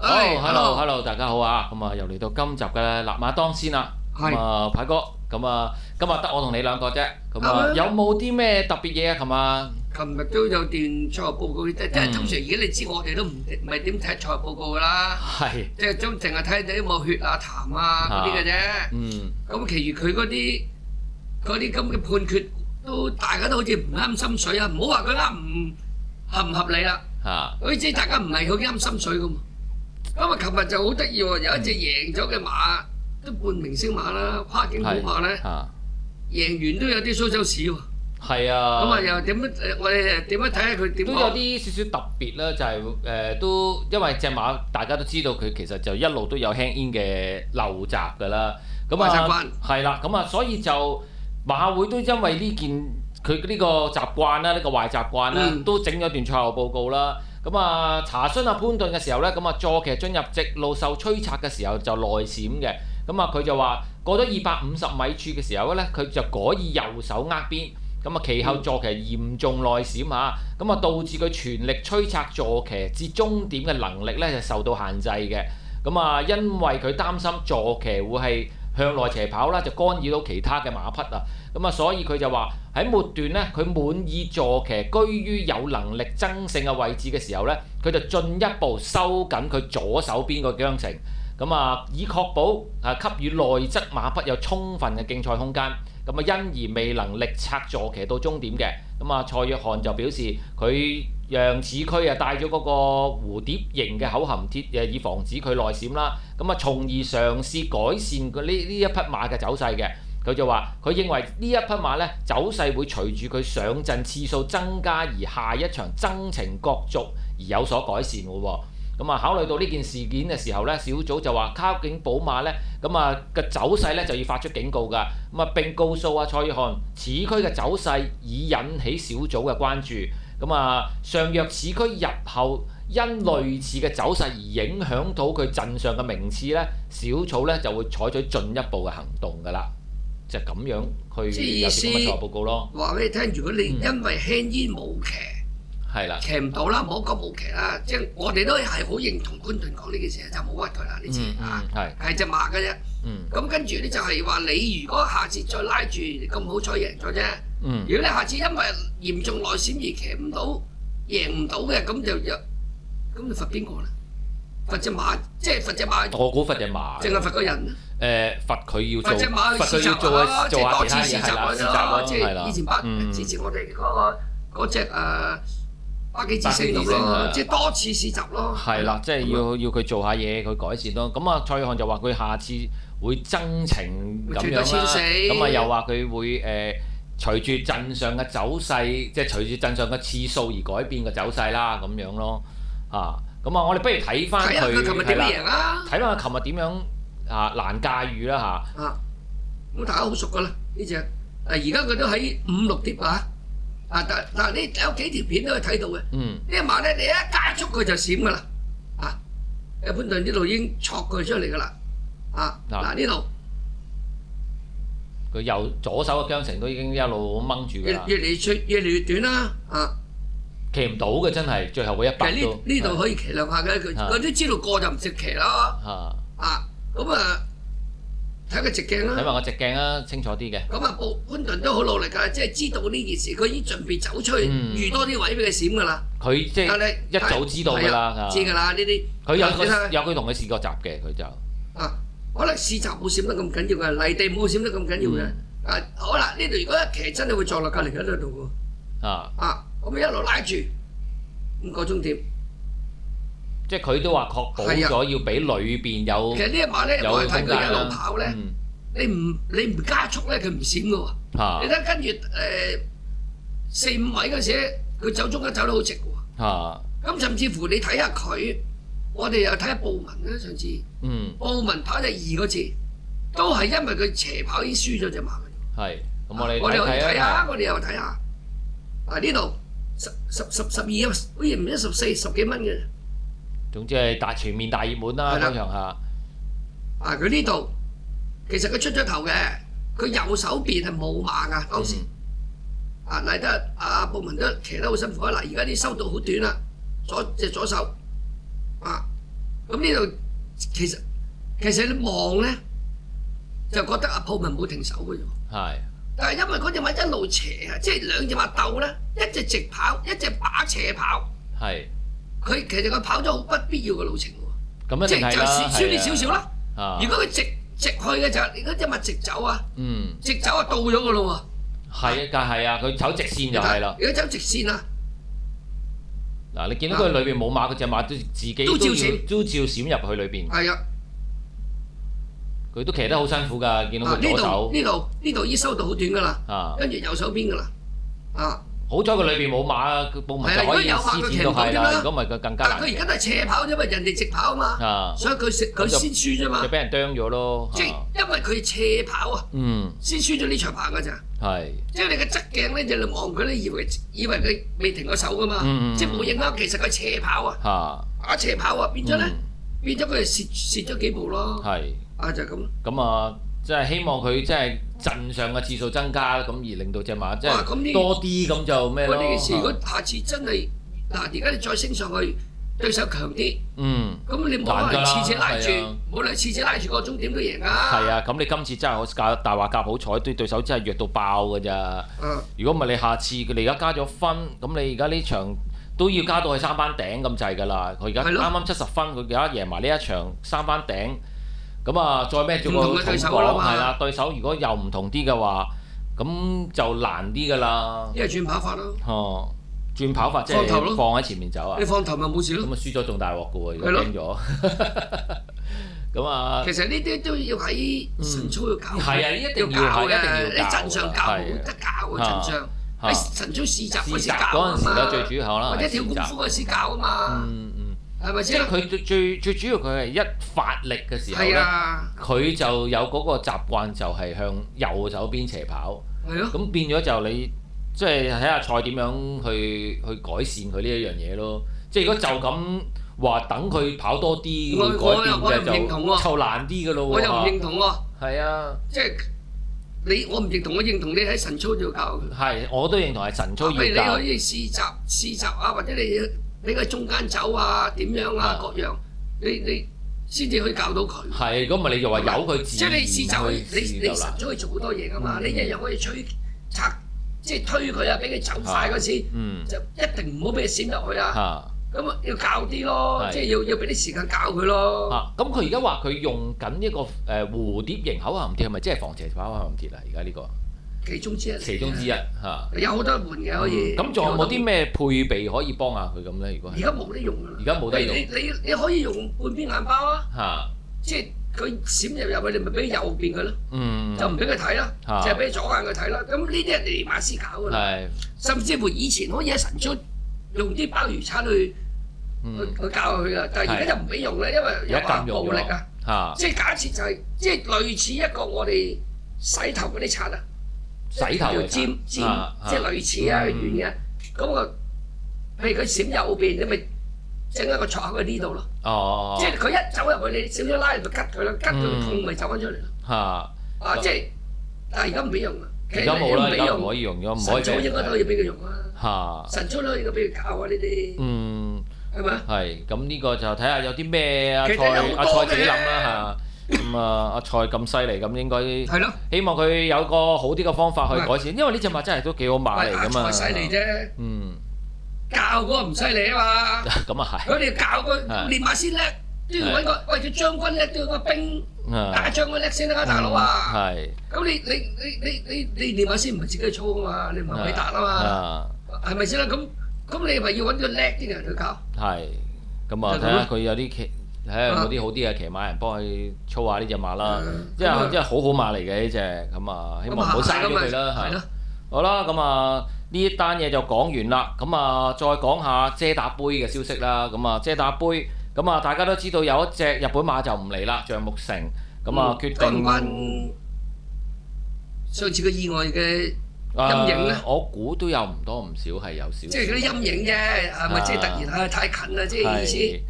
Hello，大家好啊！咁啊，又嚟到今集嘅立馬當先啦。咁啊，排哥，咁啊，今日得我同你兩個啫。咁啊，有冇啲咩特別嘢啊？琴日都有段賽後報告，即係通常而家你知我哋都唔係點睇賽後報告㗎啦。係。即係淨係睇你有冇血啊、痰啊嗰啲嘅啫。咁其餘佢嗰啲咁嘅判決都大家都好似唔啱心水啊！唔好話佢合唔合理啦。好似大家唔係好啱心水咁。咁啊，琴日就好得意喎，有一隻贏咗嘅馬，都半明星馬啦，跨境好馬咧，贏完都有啲蘇州市喎。係啊。咁啊，又點樣？我哋點樣睇下佢點？都有啲少少特別啦，就係都因為隻馬大家都知道佢其實就一路都有輕煙嘅陋習㗎啦。咁啊，係啦，咁啊，所以就馬會都因為呢件佢呢個習慣啦，呢個壞習慣啦，都整咗段賽後報告啦。咁啊，查詢阿潘頓嘅時候咧，咁啊坐騎進入直路受催策嘅時候就內閃嘅。咁啊，佢就話過咗250米處嘅時候咧，佢就改以右手握邊。咁啊，其後坐騎嚴重內閃嚇，咁啊導致佢全力催策坐騎至終點嘅能力咧就受到限制嘅。咁啊，因為佢擔心坐騎會係向內斜跑啦，就干擾到其他嘅馬匹啊。咁啊，所以佢就話喺末段咧，佢滿意坐騎居於有能力爭勝嘅位置嘅時候咧，佢就進一步收緊佢左手邊個韁繩，咁啊以確保給予內側馬匹有充分嘅競賽空間。咁啊，因而未能力策坐騎到終點嘅。咁啊，蔡約翰就表示佢讓此區帶咗嗰個蝴蝶形嘅口含鐵以防止佢內閃啦。咁啊，從而嘗試改善呢一匹馬嘅走勢嘅。佢就話：佢認為呢一匹馬咧走勢會隨住佢上陣次數增加而下一場爭情角逐而有所改善嘅喎。咁啊，考慮到呢件事件嘅時候咧，小組就話卡景寶馬咧，咁啊嘅走勢咧就要發出警告㗎。咁啊並告訴蔡約翰，此區嘅走勢已引起小組嘅關注。咁啊，上若此區日後因類似嘅走勢而影響到佢陣上嘅名次咧，小組咧就會採取進一步嘅行動㗎啦。就咁樣去有啲咁嘅賽後報告咯。話俾你聽，如果你因為輕煙冇騎，係啦，騎唔到啦，唔好講冇騎啦，即係我哋都係好認同潘頓講呢件事，就冇屈佢啦呢次啊，係隻馬嘅啫。咁跟住咧就係話你如果下次再拉住咁好彩贏咗啫。如果你下次因為嚴重內閃而騎唔到、贏唔到嘅，咁就罰邊個咧？罰隻馬，即係罰隻馬。我估罰隻馬。淨係罰個人。罰佢要做。罰隻馬去試習啊！即係多次試習咯，即係以前之前我哋嗰隻百幾至勝咯，即係多次試習咯。係啦，即係要佢做下嘢，佢改善咯。咁啊，蔡約翰就話佢下次會爭情咁樣啦。咁啊，又話佢會隨住陣上嘅走勢，即係隨住陣上嘅次數而改變個走勢啦，咁樣咯。咁啊，我哋不如睇翻佢琴日點贏啊？睇翻佢琴日點樣難駕馭啦咁大家好熟噶啦呢隻。而家佢都喺5、6碟啊。但你有幾條片都可以睇到嘅。呢隻馬咧，你一加速佢就閃噶啦。潘頓呢度已經戳佢出嚟噶啦。嗱呢度。佢左手嘅韁繩都已經一路掹住㗎啦。越嚟越短啦。騎唔到嘅真係，最後嗰一百都。呢度可以騎兩下嘅，佢都知道過就唔識騎啦。咁睇個直鏡啦。睇埋個直鏡啦，清楚啲嘅。咁啊，潘頓都好努力㗎，即係知道呢件事，佢已經準備走出去，預多啲位俾佢閃㗎啦。佢即係一早知道㗎啦。知㗎啦，呢啲。佢有佢同佢試過閘嘅，佢就。可能試閘冇閃得咁緊要嘅，泥地冇閃得咁緊要嘅。好啦，呢度如果一騎真係會撞落隔離嗰度喎。咁一路拉住5個終點。即係佢都話確保咗要俾裏邊有。其實呢一馬咧，我係睇佢一路跑咧，你唔加速咧，佢唔閃㗎喎。你睇跟住4、5位嗰時，佢走中間走得好直喎。咁甚至乎你睇下佢，我哋又睇下布文啦，上次。布文跑就2個字，都係因為佢斜跑已經輸咗隻馬嘅。係，咁我哋睇下，我哋又睇下。呢度12好似唔知14、10幾蚊嘅。總之係全面大熱門啦，嗰場下。佢呢度其實佢出咗頭嘅，佢右手邊係冇馬㗎當時。嚟得布文都騎得好辛苦啊！而家啲收到好短啦，左手。咁呢度其實你望咧就覺得阿普文冇停手嘅啫。係。但係因為嗰隻馬一路斜啊，即係兩隻馬鬥咧，一隻直跑，一隻把斜跑。係。其實佢跑咗好不必要嘅路程喎。咁一定係啦。即係就輸啲少少啦。如果佢直去嘅就係嗰隻馬直走啊。直走啊到咗嘅咯喎。係啊，佢走直線就係啦。如果走直線啊。嗱，你見到佢裏邊冇馬嗰隻馬都自己都照閃入去裏邊。係啊。佢都騎得好辛苦㗎，見到佢左手。呢度已經收到好短㗎啦。跟住右手邊㗎啦。好彩佢裏邊冇馬，佢冇馬就可以施展到係啦。如果唔係佢更加難。佢而家都係斜跑啫嘛，人哋直跑啊嘛。所以佢先輸啫嘛。就俾人啄咗咯。即係因為佢斜跑啊。先輸咗呢場馬㗎咋。係。即係你嘅側鏡咧，就你望佢咧，以為佢未停過手㗎嘛。即係冇影響，其實佢斜跑啊。斜跑啊，變咗佢係蝕咗幾步咯。係。就係咁。咁啊，即係希望佢即係陣上嘅次數增加，咁而令到隻馬即係多啲咁就咩咯？如果下次真係而家你再升上去，對手強啲，咁你冇可能次次拉住，冇理次次拉住個終點都贏啊！係啊，咁你今次真係好大話夾好彩，對手真係弱到爆㗎咋！如果唔係你下次你而家加咗分，咁你而家呢場都要加到去三班頂咁滯㗎啦！佢而家啱啱70分，佢而家贏埋呢一場三班頂。咁啊，再咩做個重講係啦，對手如果又唔同啲嘅話，咁就難啲㗎啦。因為轉跑法咯。轉跑法即係放喺前面走啊。你放頭咪冇事咯。咁啊，輸咗仲大鑊㗎喎，如果驚咗。咁啊。其實呢啲都要喺晨操要教。係啊，一定要教嘅。你陣上教冇得教喎，陣上喺晨操試習嗰時教嗰陣時啦，最主要可能或者跳功夫嗰時教啊嘛。係咪先？即係佢最主要佢係一發力嘅時候咧，佢就有嗰個習慣就係向右手邊斜跑。係咯。咁變咗就你即係睇下賽點樣去改善佢呢一樣嘢咯。即係如果就咁話等佢跑多啲去改變嘅就難啲㗎咯喎。我又唔認同喎。係啊。即係我唔認同，我認同你喺晨操要教。係，我都認同係晨操要教。你可以試習啊，或者你喺中間走啊，點樣啊，各樣，你先至可以教到佢。係，咁咪你就話由佢自即係你試習，你晨操可以做好多嘢㗎嘛，你日日可以即係推佢啊，俾佢走快嗰時，就一定唔好俾佢閃入去啊。咁啊，要教啲咯，即係要俾啲時間教佢咯。咁佢而家話佢用緊一個蝴蝶型口含鐵，係咪即係防斜跑口含鐵啊？而家呢個？其中之一嚇，有好多換嘅可以。咁仲有冇啲咩配備可以幫下佢咁咧？如果而家冇得用㗎啦。而家冇得用。你可以用半邊眼包啊。嚇！即係佢閃入去，你咪俾右邊佢咯。就唔俾佢睇啦，就係俾左眼佢睇啦。咁呢啲係尼馬斯搞㗎啦。係。甚至乎以前可以喺晨操用啲鮑魚鏟去教佢㗎，但係而家就唔俾用啦，因為有話暴力啊。嚇！即係假設就係即係類似一個我哋洗頭嗰啲鏟啊。洗頭嘅尖，即係類似啊圓嘅，咁個譬如佢閃右邊，你咪整一個戳喺呢度咯。哦，即係佢一走入去，你少少拉就吉佢啦，吉到痛咪走翻出嚟咯。嚇！即係，但係而家唔俾用啊。而家冇啦，而家唔可以用咗，唔可以。晨操應該都可以俾佢用啊。晨操都可以俾佢教啊呢啲。係咪啊？係，咁呢個就睇下有啲咩阿蔡自己諗啦嚇。咁阿蔡咁犀利，咁應該希望佢有個好啲嘅方法去改善，因為呢隻馬真係都幾好馬嚟㗎嘛。蔡犀利啫，教嗰個唔犀利啊嘛。咁啊係。佢哋教佢練馬先叻，都要揾個佢將軍叻，都要個兵大將軍叻先得啊，大佬啊。係。咁你練馬先唔係自己去操㗎嘛，你唔係偉達啊嘛，係咪先啦？咁你咪要揾個叻啲嘅人去教。係。咁啊，睇下佢有啲睇下有冇啲好啲嘅騎馬人幫佢操下呢隻馬啦，即係好好馬嚟嘅呢隻，咁啊希望唔好嘥咗佢啦嚇。好啦，咁啊呢一單嘢就講完啦，咁啊再講下遮打杯嘅消息啦。咁啊遮打杯，咁啊大家都知道有一隻日本馬就唔嚟啦，橡木城，咁啊決定上次個意外嘅陰影咧，我估都有唔多唔少係有少少。即係嗰啲陰影啫，係咪即係突然太近啦？即係意思。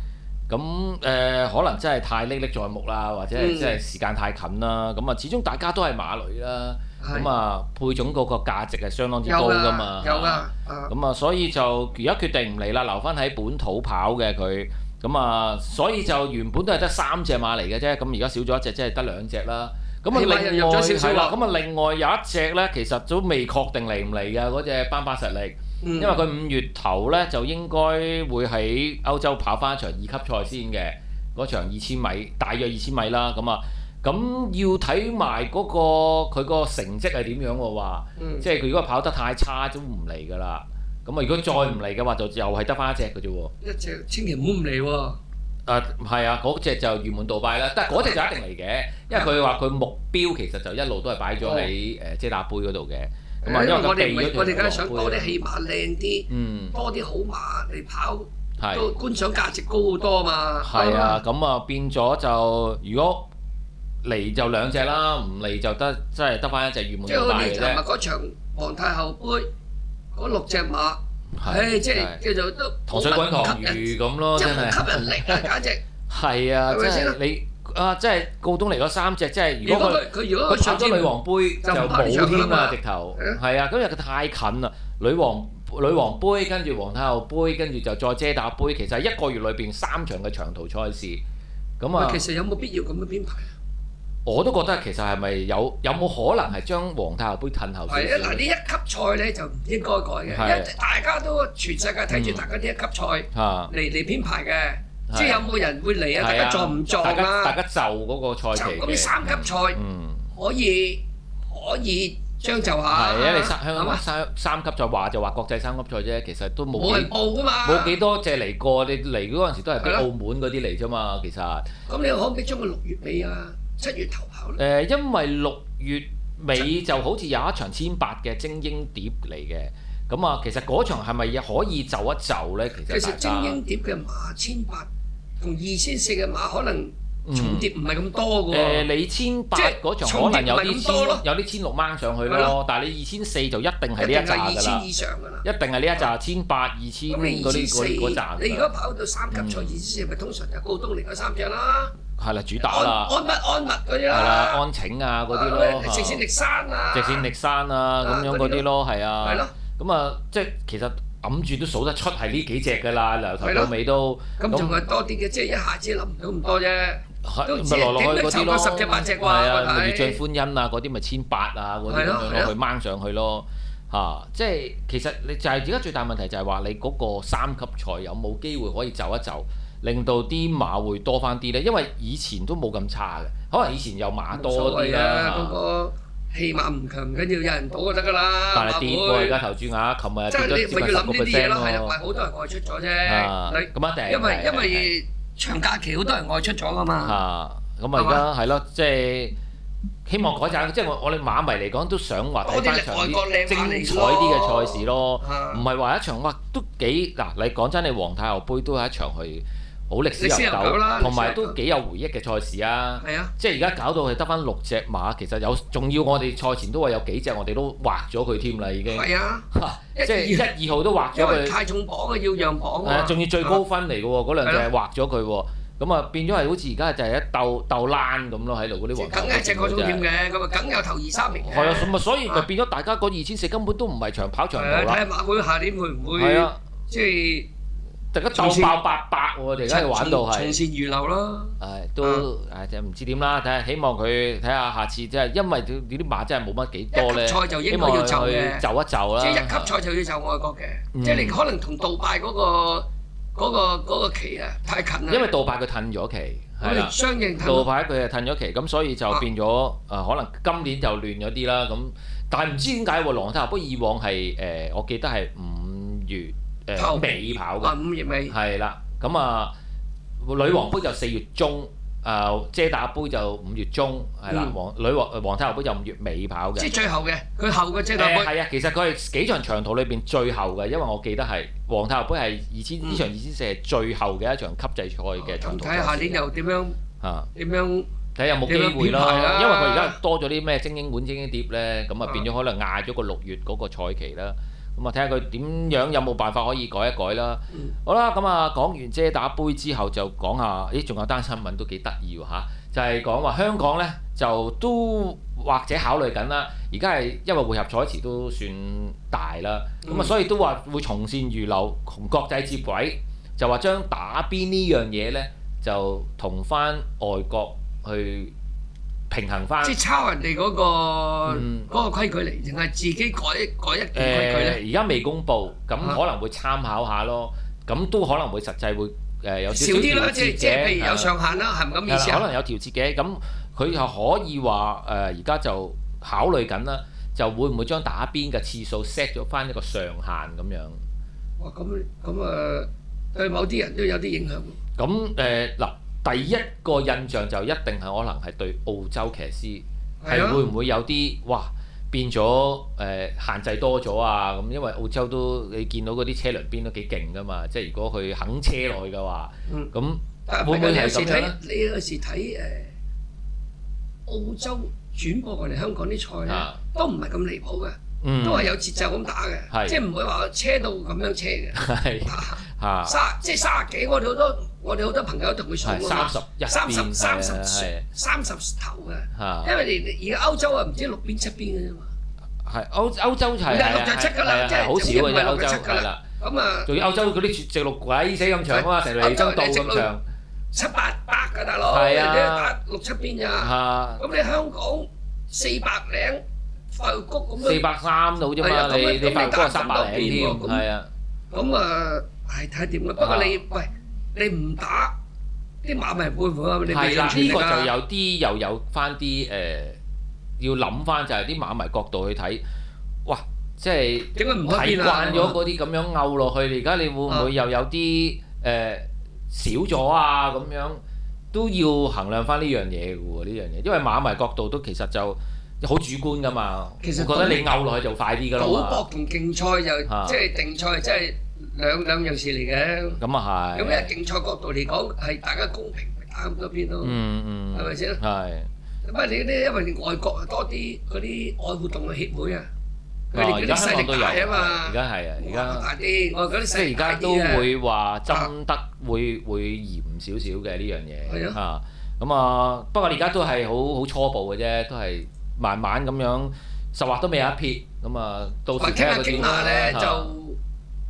咁可能真係太歷歷在目啦，或者係即係時間太近啦。咁啊，始終大家都係馬女啦。咁啊，配種嗰個價值係相當之高㗎嘛。有㗎。咁啊，所以就而家決定唔嚟啦，留翻喺本土跑嘅佢。咁啊，所以就原本都係得3隻馬嚟嘅啫，咁而家少咗一隻，即係得2隻啦。咁啊，另外係啦，咁啊，另外有一隻咧，其實都未確定嚟唔嚟嘅嗰隻班巴實力，因為佢5月頭咧就應該會喺歐洲跑翻一場2級賽先嘅，嗰場2000米，大約2000米啦，咁啊，咁要睇埋嗰個佢個成績係點樣喎話，即係佢如果跑得太差都唔嚟㗎啦。咁啊，如果再唔嚟嘅話，就又係得翻一隻嘅啫喎。一隻千祈唔好唔嚟喎。係啊，嗰隻就圓滿杜拜啦，但係嗰隻就一定嚟嘅，因為佢話佢目標其實就一路都係擺咗喺遮打杯嗰度嘅。咁啊，因為我哋梗係想多啲戲馬靚啲，多啲好馬嚟跑，都觀賞價值高好多嘛。係啊，咁啊變咗就如果嚟就2隻啦，唔嚟就得即係得翻一隻圓滿杜拜嘅啫。即係我哋尋日嗰場皇太后杯嗰6隻馬。即係叫做都糖水滾糖魚咁咯，真係吸引力啊，簡直係啊！即係你即係告東尼嗰3隻，即係如果佢上咗女王杯就冇添啦，直頭係啊！咁因為佢太近啦，女王杯跟住皇太后杯，跟住就再遮打杯，其實係1個月裏邊3場嘅長途賽事。咁啊，其實有冇必要咁嘅編排啊？我都覺得其實係咪有冇可能係將皇太后杯褪後少少？係啊，嗱，呢1級賽咧就唔應該改嘅，因為大家都全世界睇住大家呢1級賽嚟編排嘅，即係有冇人會嚟啊？大家撞唔撞啊？大家就嗰個賽期嘅。咁3級賽可以將就下。係啊，你香港三級賽話就話國際3級賽啫，其實都冇人報㗎嘛，冇幾多隻嚟過。你嚟嗰陣時都係俾澳門嗰啲嚟啫嘛，其實。咁你可唔可以將佢6月尾啊？7月頭跑咧？因為6月尾就好似有一場1800嘅精英碟嚟嘅，咁啊，其實嗰場係咪可以就一就咧？其實精英碟嘅馬1800同2400嘅馬可能重疊唔係咁多嘅喎。你1800嗰場可能有啲1600掹上去咯，但係你2400就一定係呢一紮㗎啦。2000以上㗎啦。一定係呢一紮1800、2000嗰紮。你如果跑到3級賽2400，咪通常就告東尼嗰3隻啦。係啦，主打啦，安物嗰啲啦，係啦，安晴啊嗰啲咯，直線力山啊，直線力山啊咁樣嗰啲咯，係啊，係咯，咁啊，即係其實揞住都數得出係呢幾隻㗎啦，由頭到尾都。咁仲係多啲嘅，即係一下子諗唔到咁多啫，都只落去嗰啲咯，10隻8隻啩，係啊，咪越將歡欣啊嗰啲咪1800啊嗰啲咁樣去掹上去咯，嚇，即係其實你就係而家最大問題就係話你嗰個3級賽有冇機會可以就一就？令到啲馬會多翻啲咧，因為以前都冇咁差嘅，可能以前有馬多啲啦。嗰個氣馬唔強唔緊要，有人賭就得㗎啦。但係跌過而家頭豬鴨，琴日跌咗接近10%喎。係啦，好多人外出咗啫。咁一定因為長假期好多人外出咗㗎嘛。咁啊而家係咯，即係希望改善，即係我哋馬迷嚟講都想話睇翻場啲精彩啲嘅賽事咯，唔係話一場哇都幾嗱，你講真，你皇太后杯都係一場去。好歷史悠久，同埋都幾有回憶嘅賽事啊！即係而家搞到係得翻6隻馬，其實仲要我哋賽前都話有幾隻我哋都劃咗佢添啦，已經。係啊，即係1、2號都劃咗佢。太重磅啊，要讓磅啊！仲要最高分嚟嘅喎，嗰2隻劃咗佢喎，咁啊變咗係好似而家就係一鬥欄咁咯喺度嗰啲皇。梗係隻嗰種添嘅，咁啊梗有頭2、3名嘅。係啊，咁啊所以咪變咗大家嗰2400根本都唔係長跑長途啦。睇下馬會下年會唔會即係。大家鬥爆800喎，而家玩到係從善如流咯。都就唔知點啦，睇下希望佢睇下下次即係因為呢啲馬真係冇乜幾多咧，1級賽就應該要就嘅，就一就啦。即係1級賽就要就外國嘅，即係你可能同杜拜嗰個期啊太近啦。因為杜拜佢褪咗期，係啦，相應杜拜佢係褪咗期，咁所以就變咗可能今年就亂咗啲啦。咁但係唔知點解喎，皇太后不過以往係我記得係5月。尾跑嘅，5月尾係啦，咁女王杯就4月中，遮打杯就5月中，係啦，皇太后杯就5月尾跑嘅。即係最後嘅，佢後嘅遮打杯。係啊，其實佢係幾場長途裏邊最後嘅，因為我記得係皇太后杯係呢場2400係最後嘅一場級制賽嘅長途。睇下下年又點樣點樣睇有冇機會啦，因為佢而家多咗啲咩精英碗、精英碟咧，咁啊變咗可能嗌咗個6月嗰個賽期啦。咁啊睇下佢點樣有冇辦法可以改一改啦。好啦，咁啊講完遮打杯之後就講下，仲有單新聞都幾得意喎嚇，就係講話香港咧就都或者考慮緊啦。而家係因為會合賽池都算大啦，咁啊所以都話會從善如流，同國際接軌，就話將打邊呢樣嘢咧，就同翻外國去平衡翻。即係抄人哋嗰個規矩嚟，定係自己改一件規矩咧？而家未公佈，咁可能會參考下咯。咁都可能會實際會有少少調節嘅，即係譬如有上限啦，係咪咁意思啊？可能有調節嘅，咁佢又可以話而家就考慮緊啦，就會唔會將打邊嘅次數 set 咗翻一個上限咁樣？哇！咁對某啲人都有啲影響。咁嗱，第一個印象就一定係可能係對澳洲騎師係會唔會有啲哇變咗限制多咗啊？咁因為澳洲都你見到嗰啲車輪邊都幾勁噶嘛，即係如果佢肯車落去嘅話，咁會唔會係咁樣咧？你有時睇澳洲轉播過嚟香港啲賽咧，都唔係咁離譜嘅，都係有節奏咁打嘅，即係唔會話車到咁樣車嘅。即係30幾，我哋好多朋友同佢上啊嘛，30頭嘅，因為而家歐洲啊唔知6邊7邊嘅啫嘛。係歐洲係6就7㗎啦，即係好少嘅啫歐洲係啦。咁啊，仲要歐洲嗰啲直路鬼死咁長啊嘛，成嚟爭道咁長，7、8百㗎大佬，你打6、7邊咋？咁你香港400零快活谷咁樣430到啫嘛，你快活谷係300零添，係啊。咁係睇點啦。不過你唔打啲馬咪會唔會啊？你係啦，呢個就有啲又有翻啲要諗翻就係啲馬迷角度去睇，哇！即係點解唔睇慣咗嗰啲咁樣拗落去，而家你會唔會又有啲少咗啊？咁樣都要衡量翻呢樣嘢嘅喎，呢樣嘢，因為馬迷角度都其實就好主觀㗎嘛。其實覺得你拗落去就快啲㗎啦嘛。賭博同競賽又即係定賽，即係兩樣事嚟嘅。咁啊係。咁喺競賽角度嚟講，係大家公平打咁多邊咯。係咪先？係。咁啊，你啲因為外國多啲嗰啲愛護動物協會啊，佢哋嗰啲勢力大啊嘛。而家係啊，而家大啲，我覺得即係而家都會話針得會嚴少少嘅呢樣嘢啊。咁啊，不過而家都係好初步嘅啫，都係慢慢咁樣實話都未有一撇。咁啊，到時傾下咧就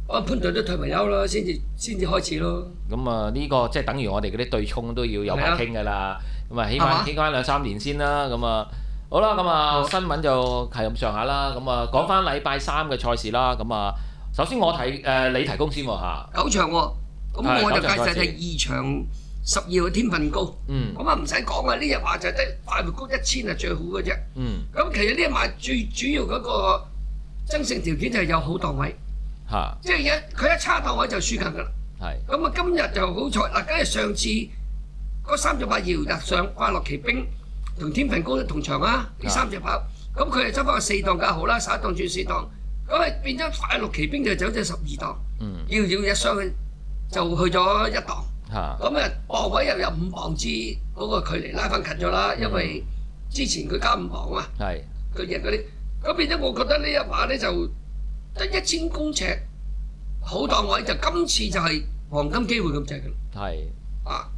潘隊都退埋休啦，先至開始咯。咁啊，呢個即係等於我哋嗰啲對沖都要有排傾㗎啦。咁啊，起碼傾翻2-3年先啦。咁啊，好啦，咁啊新聞就係咁上下啦。咁啊，講翻禮拜3嘅賽事啦。咁啊，首先我你提供先喎嚇。9場喎，咁我就介紹係2場12號天分高。咁啊唔使講啊，呢日馬就得快活谷1000係最好嘅啫。咁其實呢日馬最主要嗰個爭勝條件就係有好檔位。即係佢一差檔位就輸緊㗎啦。咁啊，今日就好彩嗱，梗係上次嗰3隻馬搖日上快樂奇兵同天分高都同場啊！呢3隻跑，咁佢係執翻個4檔架好啦，11檔轉4檔，咁啊變咗快樂奇兵就走隻12檔，搖日上去就去咗1檔，咁啊磅位又有5磅之嗰個距離拉翻近咗啦，因為之前佢加5磅啊，佢贏嗰啲，咁變咗我覺得呢一馬咧就得1000公尺好檔位，就今次就係黃金機會咁滯㗎啦。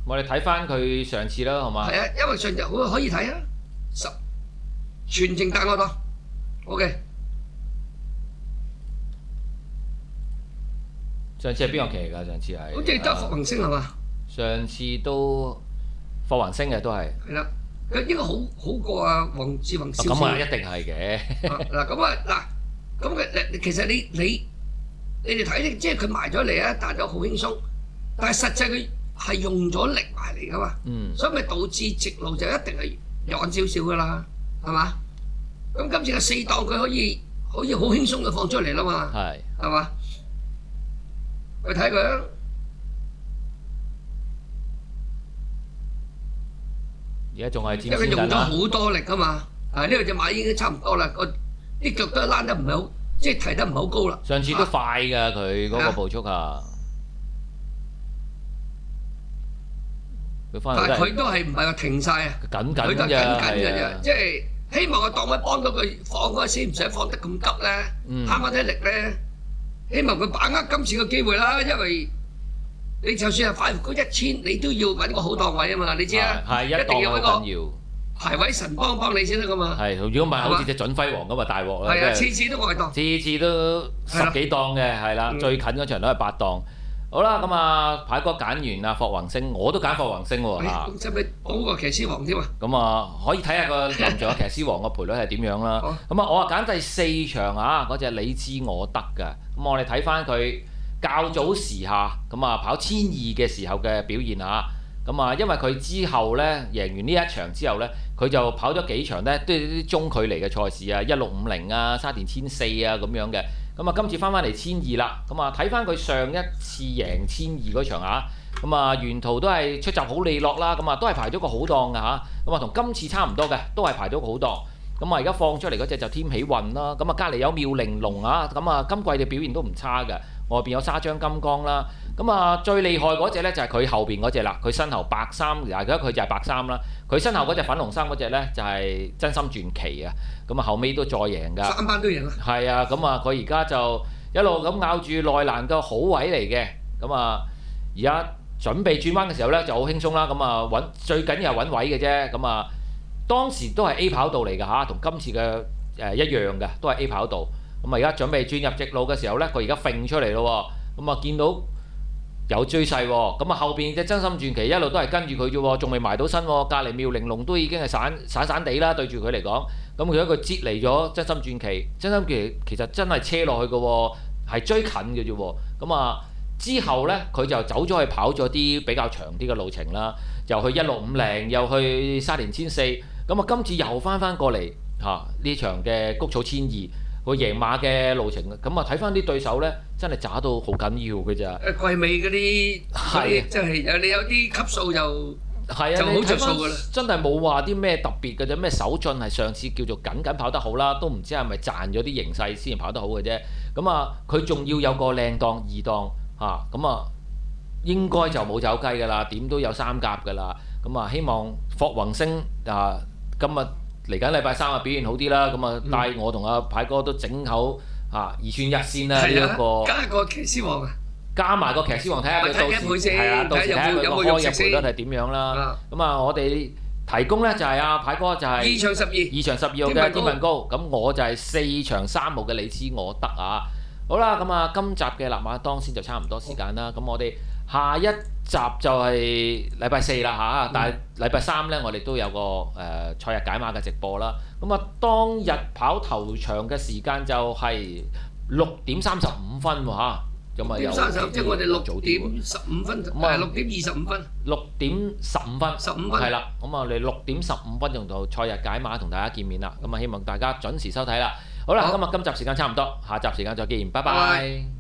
我哋睇翻佢上次啦，好嘛？係啊，因為上次可以睇啊，全程帶我檔 ，OK。上次係邊個騎㗎？上次係好似都係霍宏星係嘛？上次都霍宏星嘅都係。係啦，佢應該好過啊黃志宏少少。咁啊，一定係嘅。嗱咁啊嗱，咁佢其實你哋睇即係佢埋咗嚟啊，彈咗好輕鬆，但係實際佢係用咗力埋嚟噶嘛，所以咪導致直路就一定係軟少少噶啦，係嘛？咁今次嘅4檔佢可以好輕鬆就放出嚟啦嘛，係嘛？去睇佢啊！而家仲係因為佢用咗好多力噶嘛，呢個隻馬已經差唔多啦，啲腳都躝得唔係好，即係提得唔係好高啦。上次都快㗎，佢嗰個步速啊！但係佢都係唔係話停曬啊？緊佢都㗎啫，即係希望個檔位幫到佢放嗰時，唔使放得咁急咧，慳翻啲力咧。希望佢把握今次嘅機會啦，因為你就算係快活嗰1000，你都要揾個好檔位啊嘛，你知啊？係一定要揾個排位神幫你先得噶嘛。係，如果唔係好似隻準輝煌咁啊大鑊啦。係啊，次次都外檔。次次都10幾檔嘅，係啦，最近嗰場都係8檔。好啦，咁啊，牌哥揀完啊，霍宏星，我都揀霍宏星喎嚇。使唔使補個騎師王添啊？咁啊，可以睇下個臨場嘅騎師王個賠率係點樣啦。咁啊，我啊揀第4場啊，嗰隻你知我得㗎。咁我哋睇翻佢較早時下，咁啊跑1200嘅時候嘅表現嚇。咁啊，因為佢之後咧贏完呢一場之後咧，佢就跑咗幾場咧，都係啲中距離嘅賽事啊，1650啊，沙田1400啊咁樣嘅。咁啊，今次翻嚟1200啦。咁啊，睇翻佢上一次贏1200嗰場啊，咁啊沿途都係出閘好利落啦。咁啊，都係排咗個好檔㗎嚇。咁啊，同今次差唔多嘅，都係排咗個好檔。咁啊，而家放出嚟嗰隻就添喜運啦。咁啊，隔離有妙玲瓏啊。咁啊，今季嘅表現都唔差嘅。外邊有沙張金剛啦。咁啊，最厲害嗰隻咧就係佢後邊嗰隻啦。佢身後白衫，而家佢就係白衫啦。佢身後嗰隻粉紅衫嗰隻咧就係真心傳奇啊。咁啊，後尾都再贏㗎。3班都贏啊！係啊，咁啊，佢而家就一路咁咬住內欄嘅好位嚟嘅。咁啊，而家準備轉彎嘅時候咧就好輕鬆啦。咁啊，最緊要係揾位嘅啫。咁啊，當時都係 A 跑道嚟㗎嚇，同今次嘅一樣嘅，都係 A 跑道。咁啊，而家準備轉入直路嘅時候咧，佢而家揈出嚟咯喎。咁啊，見到有追勢喎，咁啊後邊隻真心傳奇一路都係跟住佢啫喎，仲未埋到身喎，隔離妙玲瓏都已經係散地啦，對住佢嚟講，咁佢一個截離咗真心傳奇，真心傳奇其實真係車落去嘅喎，係追近嘅啫喎，咁啊之後呢，佢就走咗去跑咗啲比較長啲嘅路程啦，又去1650，又去沙田1400，咁啊今次又翻過嚟嚇呢場嘅谷草1200。個贏馬嘅路程，咁啊睇翻啲對手咧，真係渣到好緊要嘅咋。季尾嗰啲，即係你有啲級數就係啊，就好着數㗎啦。真係冇話啲咩特別嘅啫，咩手進係上次叫做緊跑得好啦，都唔知係咪賺咗啲形勢先跑得好嘅啫。咁啊，佢仲要有個靚檔2檔嚇，咁啊應該就冇走雞㗎啦，點都有3甲㗎啦。咁啊，希望霍宏星啊今日嚟緊禮拜3啊表現好啲啦，咁啊帶我同阿牌哥都整好2串1線啦呢一個，加個騎師王啊，加埋個騎師王睇下佢到時係啊，到時睇下佢個開入賠率係點樣啦。咁啊，我哋提供咧就係阿牌哥就係2場12號嘅天文高，咁我就係4場3號嘅你知我得啊。好啦，咁啊今集嘅立馬當先就差唔多時間啦，咁我哋下一集就係禮拜4啦嚇，但係禮拜3咧我哋都有個賽日解碼嘅直播啦。咁啊當日跑頭場嘅時間就係6點35分喎嚇，咁啊有即係我哋6點15分，唔係6點25分。6點15分，係啦。咁啊我哋6點15分用到賽日解碼同大家見面啦。咁啊希望大家準時收睇啦。好啦，今集時間差唔多，下集時間再見，拜拜。